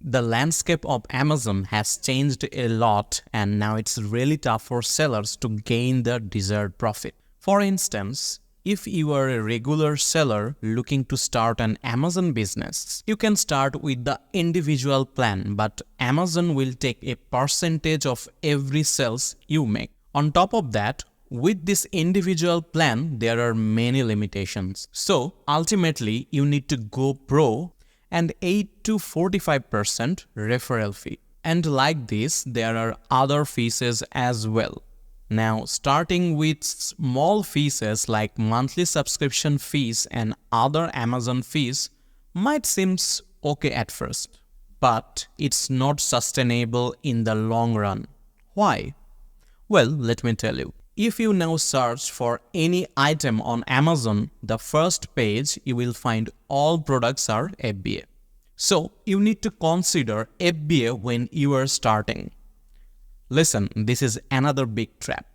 The landscape of Amazon has changed a lot, and now it's really tough for sellers to gain the desired profit. For instance, if you are a regular seller looking to start an Amazon business, you can start with the individual plan, but Amazon will take a percentage of every sales you make. On top of that, with this individual plan, there are many limitations. So ultimately, you need to go pro and 8 to 45% referral fee. And like this, there are other fees as well. Now, starting with small fees like monthly subscription fees and other Amazon fees might seem okay at first, but it's not sustainable in the long run. Why? Well, let me tell you. If you now search for any item on Amazon, the first page you will find all products are FBA. So, you need to consider FBA when you are starting. Listen, this is another big trap.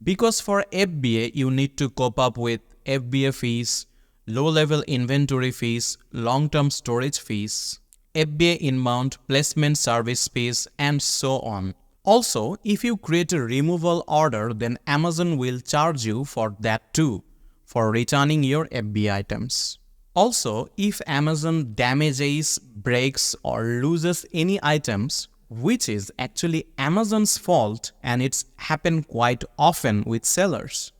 Because for FBA, you need to cope up with FBA fees, low-level inventory fees, long-term storage fees, FBA inbound placement service fees, and so on. Also, if you create a removal order, then Amazon will charge you for that too, for returning your FBA items. Also, if Amazon damages, breaks, or loses any items, which is actually Amazon's fault, and it's happened quite often with sellers.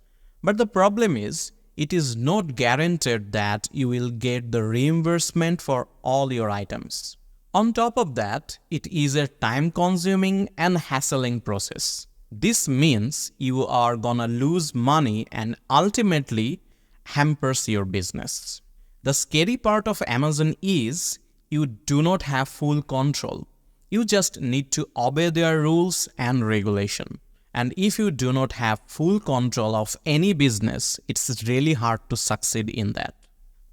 But the problem is, it is not guaranteed that you will get the reimbursement for all your items. On top of that, it is a time-consuming and hassling process. This means you are gonna lose money and ultimately hampers your business. The scary part of Amazon is you do not have full control. You just need to obey their rules and regulation. And if you do not have full control of any business, it's really hard to succeed in that.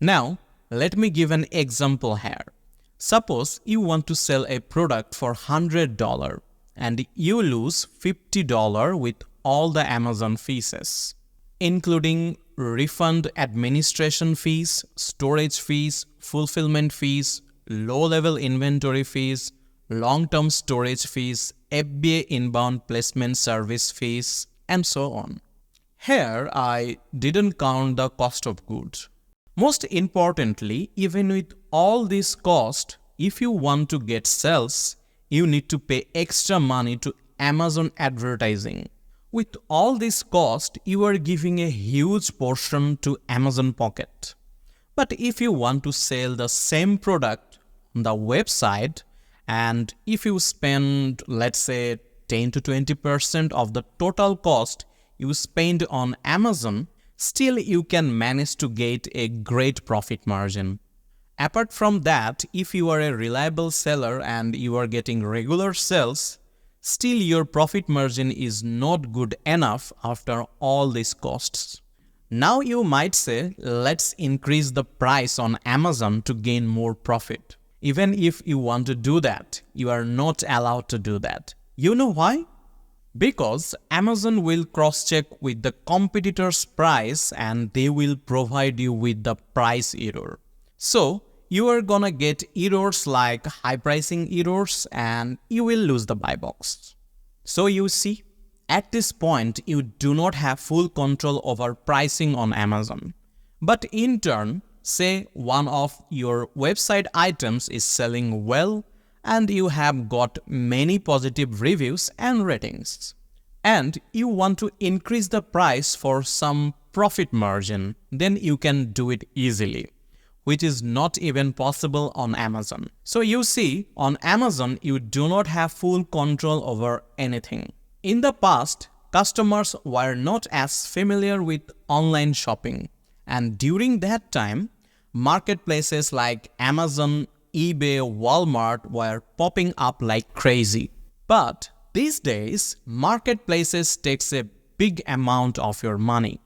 Now, let me give an example here. Suppose you want to sell a product for $100 and you lose $50 with all the Amazon fees, including refund administration fees, storage fees, fulfillment fees, low-level inventory fees, long-term storage fees, FBA inbound placement service fees, and so on. Here, I didn't count the cost of goods. Most importantly, even with all this cost, if you want to get sales, you need to pay extra money to Amazon advertising. With all this cost, you are giving a huge portion to Amazon pocket. But if you want to sell the same product on the website, and if you spend, let's say, 10 to 20% of the total cost you spend on Amazon, still you can manage to get a great profit margin. Apart from that, if you are a reliable seller and you are getting regular sales, still your profit margin is not good enough after all these costs. Now you might say, let's increase the price on Amazon to gain more profit. Even if you want to do that, you are not allowed to do that. You know why? Because Amazon will cross-check with the competitor's price and they will provide you with the price error. So, you are gonna get errors like high pricing errors and you will lose the buy box. So you see, at this point, you do not have full control over pricing on Amazon. But in turn, say one of your website items is selling well and you have got many positive reviews and ratings. And you want to increase the price for some profit margin, then you can do it easily, which is not even possible on Amazon. So you see, on Amazon, you do not have full control over anything. In the past, customers were not as familiar with online shopping. And during that time, marketplaces like Amazon, eBay, Walmart were popping up like crazy. But these days, marketplaces takes a big amount of your money,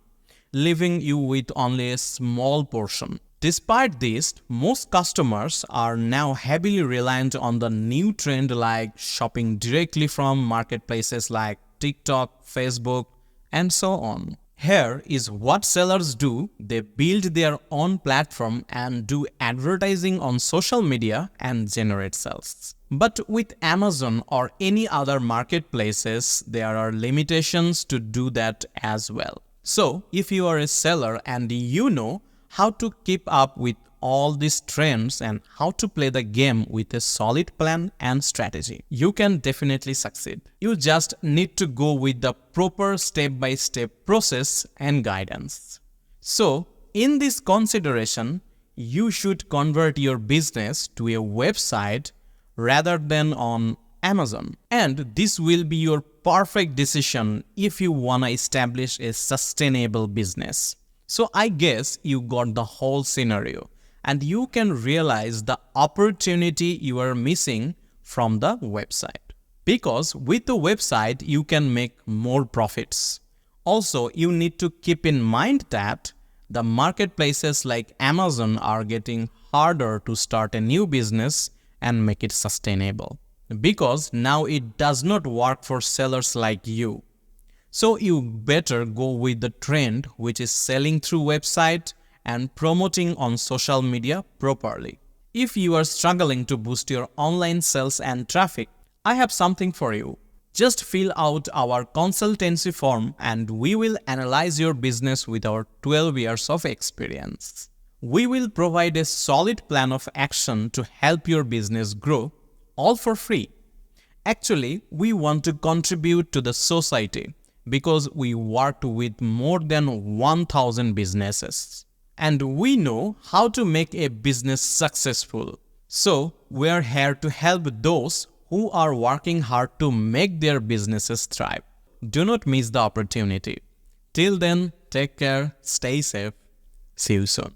leaving you with only a small portion. Despite this, most customers are now heavily reliant on the new trend like shopping directly from marketplaces like TikTok, Facebook, and so on. Here is what sellers do. They build their own platform and do advertising on social media and generate sales. But with Amazon or any other marketplaces, there are limitations to do that as well. So if you are a seller and you know how to keep up with all these trends and how to play the game with a solid plan and strategy, you can definitely succeed. You just need to go with the proper step-by-step process and guidance. So in this consideration, you should convert your business to a website rather than on Amazon. And this will be your perfect decision if you want to establish a sustainable business. So I guess you got the whole scenario and you can realize the opportunity you are missing from the website. Because with the website, you can make more profits. Also, you need to keep in mind that the marketplaces like Amazon are getting harder to start a new business and make it sustainable. Because now it does not work for sellers like you. So you better go with the trend, which is selling through website and promoting on social media properly. If you are struggling to boost your online sales and traffic, I have something for you. Just fill out our consultancy form and we will analyze your business with our 12 years of experience. We will provide a solid plan of action to help your business grow, all for free. Actually, we want to contribute to the society because we worked with more than 1,000 businesses. And we know how to make a business successful. So, we are here to help those who are working hard to make their businesses thrive. Do not miss the opportunity. Till then, take care, stay safe. See you soon.